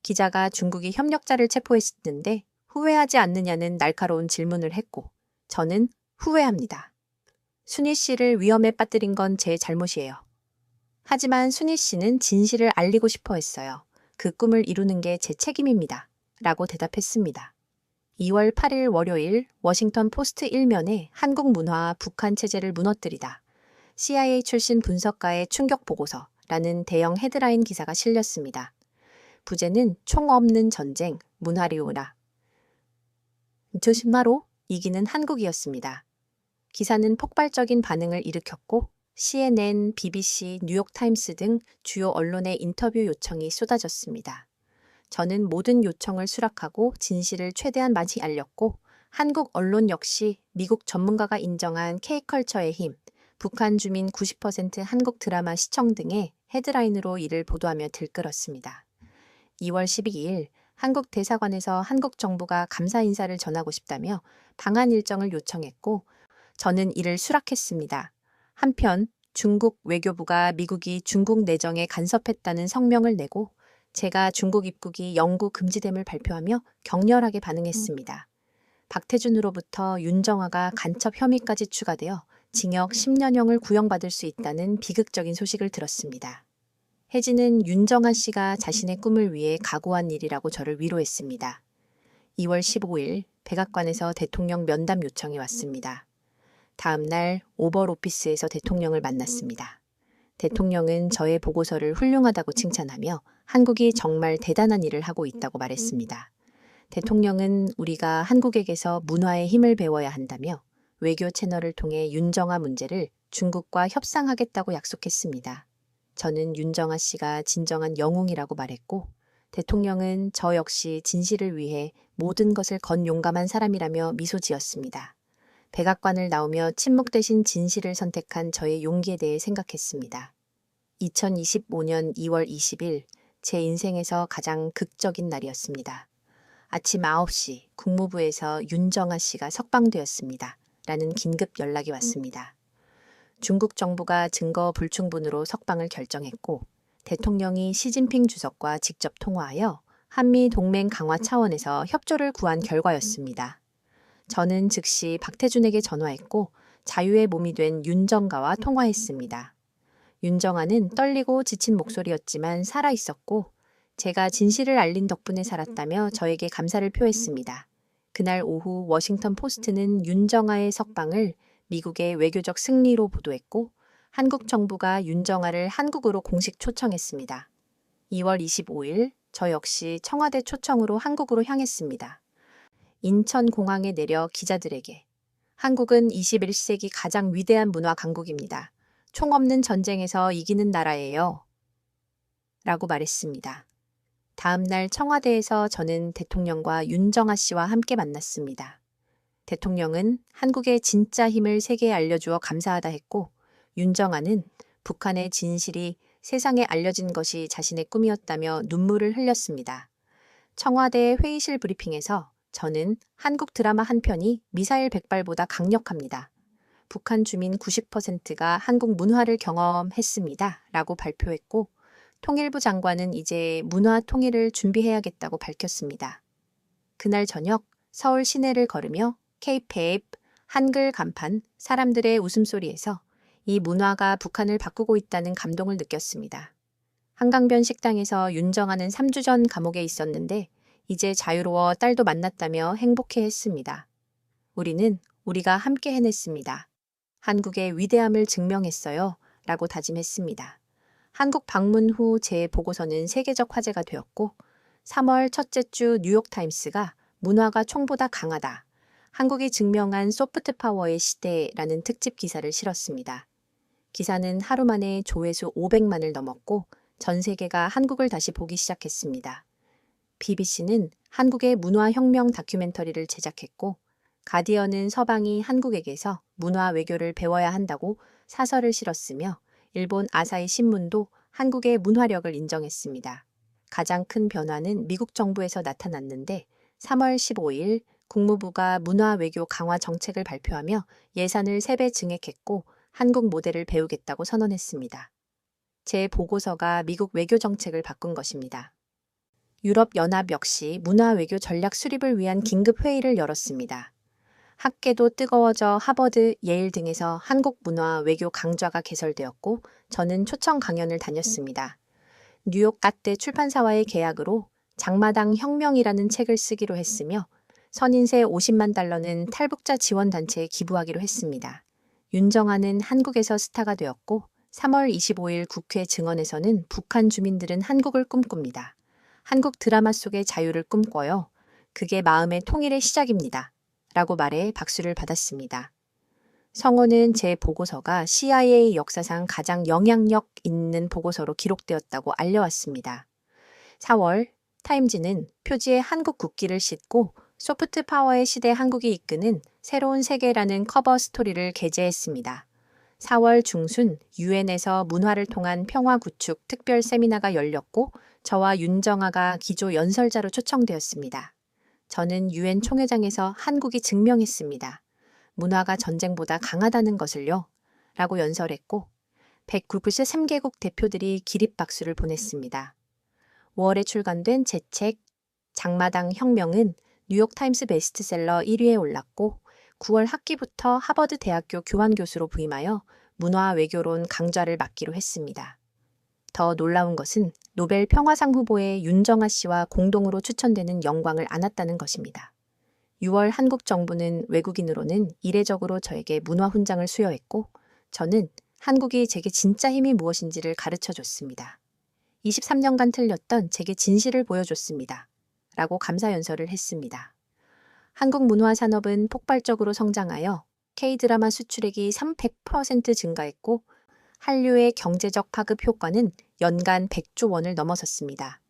기자가 중국이 협력자를 체포했는데 후회하지 않느냐는 날카로운 질문을 했고 저는 후회합니다. 순희 씨를 위험에 빠뜨린 건 제 잘못이에요. 하지만 순희 씨는 진실을 알리고 싶어 했어요. 그 꿈을 이루는 게 제 책임입니다. 라고 대답했습니다. 2월 8일 월요일 워싱턴 포스트 1면에 한국 문화와 북한 체제를 무너뜨리다. CIA 출신 분석가의 충격 보고서라는 대형 헤드라인 기사가 실렸습니다. 부제는 총 없는 전쟁, 문화리오라. 조심마로 이기는 한국이었습니다. 기사는 폭발적인 반응을 일으켰고 CNN, BBC, 뉴욕타임스 등 주요 언론의 인터뷰 요청이 쏟아졌습니다. 저는 모든 요청을 수락하고 진실을 최대한 많이 알렸고 한국 언론 역시 미국 전문가가 인정한 K컬처의 힘, 북한 주민 90% 한국 드라마 시청 등의 헤드라인으로 이를 보도하며 들끓었습니다. 2월 12일 한국 대사관에서 한국 정부가 감사 인사를 전하고 싶다며 방한 일정을 요청했고 저는 이를 수락했습니다. 한편 중국 외교부가 미국이 중국 내정에 간섭했다는 성명을 내고 제가 중국 입국이 영구 금지됨을 발표하며 격렬하게 반응했습니다. 박태준으로부터 윤정아가 간첩 혐의까지 추가되어 징역 10년형을 구형받을 수 있다는 비극적인 소식을 들었습니다. 혜진은 윤정아 씨가 자신의 꿈을 위해 각오한 일이라고 저를 위로했습니다. 2월 15일 백악관에서 대통령 면담 요청이 왔습니다. 다음 날 오벌 오피스에서 대통령을 만났습니다. 대통령은 저의 보고서를 훌륭하다고 칭찬하며 한국이 정말 대단한 일을 하고 있다고 말했습니다. 대통령은 우리가 한국에게서 문화의 힘을 배워야 한다며 외교 채널을 통해 윤정아 문제를 중국과 협상하겠다고 약속했습니다. 저는 윤정아 씨가 진정한 영웅이라고 말했고 대통령은 저 역시 진실을 위해 모든 것을 건 용감한 사람이라며 미소 지었습니다. 백악관을 나오며 침묵 대신 진실을 선택한 저의 용기에 대해 생각했습니다. 2025년 2월 20일 제 인생에서 가장 극적인 날이었습니다. 아침 9시 국무부에서 윤정아 씨가 석방되었습니다. 라는 긴급 연락이 왔습니다. 중국 정부가 증거 불충분으로 석방을 결정했고 대통령이 시진핑 주석과 직접 통화하여 한미 동맹 강화 차원에서 협조를 구한 결과였습니다. 저는 즉시 박태준에게 전화했고 자유의 몸이 된 윤정가와 통화했습니다. 윤정아는 떨리고 지친 목소리였지만 살아있었고 제가 진실을 알린 덕분에 살았다며 저에게 감사를 표했습니다. 그날 오후 워싱턴 포스트는 윤정아의 석방을 미국의 외교적 승리로 보도했고 한국 정부가 윤정아를 한국으로 공식 초청했습니다. 2월 25일 저 역시 청와대 초청으로 한국으로 향했습니다. 인천공항에 내려 기자들에게 한국은 21세기 가장 위대한 문화 강국입니다. 총 없는 전쟁에서 이기는 나라예요. 라고 말했습니다. 다음 날 청와대에서 저는 대통령과 윤정아 씨와 함께 만났습니다. 대통령은 한국의 진짜 힘을 세계에 알려주어 감사하다 했고 윤정아는 북한의 진실이 세상에 알려진 것이 자신의 꿈이었다며 눈물을 흘렸습니다. 청와대 회의실 브리핑에서 저는 한국 드라마 한 편이 미사일 100발보다 강력합니다. 북한 주민 90%가 한국 문화를 경험했습니다. 라고 발표했고, 통일부 장관은 이제 문화 통일을 준비해야겠다고 밝혔습니다. 그날 저녁 서울 시내를 걸으며 K-POP, 한글 간판, 사람들의 웃음소리에서 이 문화가 북한을 바꾸고 있다는 감동을 느꼈습니다. 한강변 식당에서 윤정아는 3주 전 감옥에 있었는데 이제 자유로워 딸도 만났다며 행복해했습니다. 우리는 우리가 함께 해냈습니다. 한국의 위대함을 증명했어요. 라고 다짐했습니다. 한국 방문 후 제 보고서는 세계적 화제가 되었고 3월 첫째 주 뉴욕타임스가 문화가 총보다 강하다. 한국이 증명한 소프트 파워의 시대라는 특집 기사를 실었습니다. 기사는 하루 만에 조회수 500만을 넘었고 전 세계가 한국을 다시 보기 시작했습니다. BBC는 한국의 문화혁명 다큐멘터리를 제작했고 가디언은 서방이 한국에게서 문화 외교를 배워야 한다고 사설을 실었으며 일본 아사히 신문도 한국의 문화력을 인정했습니다. 가장 큰 변화는 미국 정부에서 나타났는데 3월 15일 국무부가 문화 외교 강화 정책을 발표하며 예산을 3배 증액했고 한국 모델을 배우겠다고 선언했습니다. 제 보고서가 미국 외교 정책을 바꾼 것입니다. 유럽연합 역시 문화 외교 전략 수립을 위한 긴급 회의를 열었습니다. 학계도 뜨거워져 하버드, 예일 등에서 한국 문화 외교 강좌가 개설되었고 저는 초청 강연을 다녔습니다. 뉴욕 갓대 출판사와의 계약으로 장마당 혁명이라는 책을 쓰기로 했으며 선인세 50만 달러는 탈북자 지원단체에 기부하기로 했습니다. 윤정아는 한국에서 스타가 되었고 3월 25일 국회 증언에서는 북한 주민들은 한국을 꿈꿉니다. 한국 드라마 속의 자유를 꿈꿔요. 그게 마음의 통일의 시작입니다. 라고 말해 박수를 받았습니다. 성호는 제 보고서가 CIA 역사상 가장 영향력 있는 보고서로 기록되었다고 알려왔습니다. 4월 타임지는 표지에 한국 국기를 싣고 소프트 파워의 시대 한국이 이끄는 새로운 세계라는 커버 스토리를 게재했습니다. 4월 중순 유엔에서 문화를 통한 평화 구축 특별 세미나가 열렸고 저와 윤정아가 기조 연설자로 초청되었습니다. 저는 유엔 총회장에서 한국이 증명했습니다. 문화가 전쟁보다 강하다는 것을요. 라고 연설했고 193개 3개국 대표들이 기립박수를 보냈습니다. 5월에 출간된 제 책 장마당 혁명은 뉴욕타임스 베스트셀러 1위에 올랐고 9월 학기부터 하버드 대학교 교환교수로 부임하여 문화 외교론 강좌를 맡기로 했습니다. 더 놀라운 것은 노벨 평화상 후보의 윤정아 씨와 공동으로 추천되는 영광을 안았다는 것입니다. 6월 한국 정부는 외국인으로는 이례적으로 저에게 문화훈장을 수여했고 저는 한국이 제게 진짜 힘이 무엇인지를 가르쳐줬습니다. 23년간 틀렸던 제게 진실을 보여줬습니다. 라고 감사연설을 했습니다. 한국 문화산업은 폭발적으로 성장하여 K-드라마 수출액이 300% 증가했고 한류의 경제적 파급 효과는 연간 100조 원을 넘어섰습니다.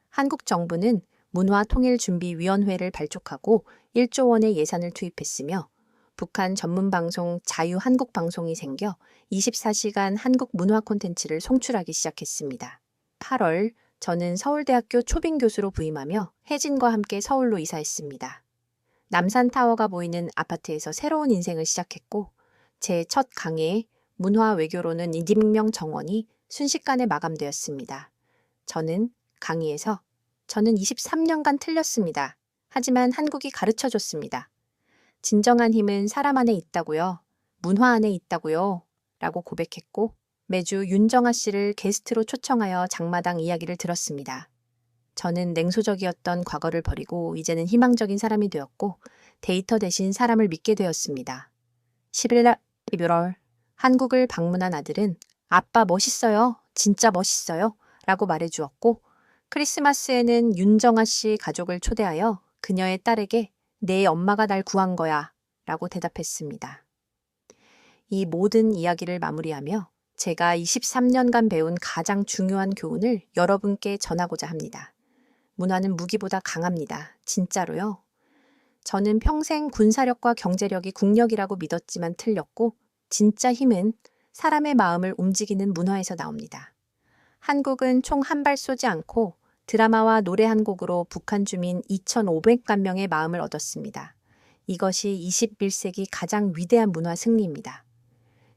한국 정부는 문화통일준비위원회를 발족하고 1조 원의 예산을 투입했으며 북한 전문방송 자유한국방송이 생겨 24시간 한국 문화 콘텐츠를 송출하기 시작했습니다. 8월 저는 서울대학교 초빙교수로 부임하며 혜진과 함께 서울로 이사했습니다. 남산타워가 보이는 아파트에서 새로운 인생을 시작했고 제 첫 강의 문화 외교로는 이dim명 정원이 순식간에 마감되었습니다. 저는 강의에서 저는 23년간 틀렸습니다. 하지만 한국이 가르쳐줬습니다. 진정한 힘은 사람 안에 있다고요. 문화 안에 있다고요. 라고 고백했고 매주 윤정아 씨를 게스트로 초청하여 장마당 이야기를 들었습니다. 저는 냉소적이었던 과거를 버리고 이제는 희망적인 사람이 되었고 데이터 대신 사람을 믿게 되었습니다. 11월 한국을 방문한 아들은 아빠 멋있어요. 진짜 멋있어요. 라고 말해주었고 크리스마스에는 윤정아 씨 가족을 초대하여 그녀의 딸에게 내 엄마가 날 구한 거야. 라고 대답했습니다. 이 모든 이야기를 마무리하며 제가 23년간 배운 가장 중요한 교훈을 여러분께 전하고자 합니다. 문화는 무기보다 강합니다. 진짜로요. 저는 평생 군사력과 경제력이 국력이라고 믿었지만 틀렸고 진짜 힘은 사람의 마음을 움직이는 문화에서 나옵니다. 한국은 총 한 발 쏘지 않고 드라마와 노래 한 곡으로 북한 주민 2,500만 명의 마음을 얻었습니다. 이것이 21세기 가장 위대한 문화 승리입니다.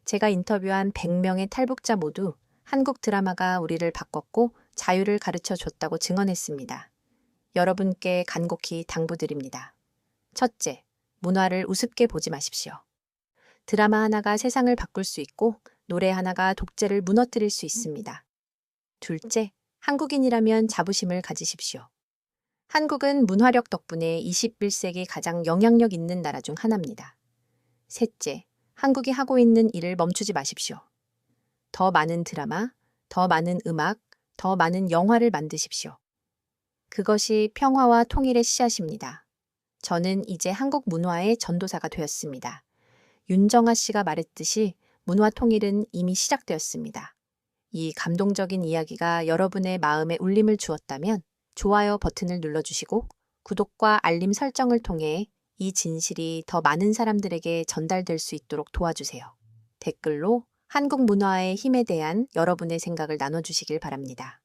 제가 인터뷰한 100명의 탈북자 모두 한국 드라마가 우리를 바꿨고 자유를 가르쳐 줬다고 증언했습니다. 여러분께 간곡히 당부드립니다. 첫째, 문화를 우습게 보지 마십시오. 드라마 하나가 세상을 바꿀 수 있고 노래 하나가 독재를 무너뜨릴 수 있습니다. 둘째, 한국인이라면 자부심을 가지십시오. 한국은 문화력 덕분에 21세기 가장 영향력 있는 나라 중 하나입니다. 셋째, 한국이 하고 있는 일을 멈추지 마십시오. 더 많은 드라마, 더 많은 음악, 더 많은 영화를 만드십시오. 그것이 평화와 통일의 씨앗입니다. 저는 이제 한국 문화의 전도사가 되었습니다. 윤정아 씨가 말했듯이 문화 통일은 이미 시작되었습니다. 이 감동적인 이야기가 여러분의 마음에 울림을 주었다면 좋아요 버튼을 눌러주시고 구독과 알림 설정을 통해 이 진실이 더 많은 사람들에게 전달될 수 있도록 도와주세요. 댓글로 한국 문화의 힘에 대한 여러분의 생각을 나눠주시길 바랍니다.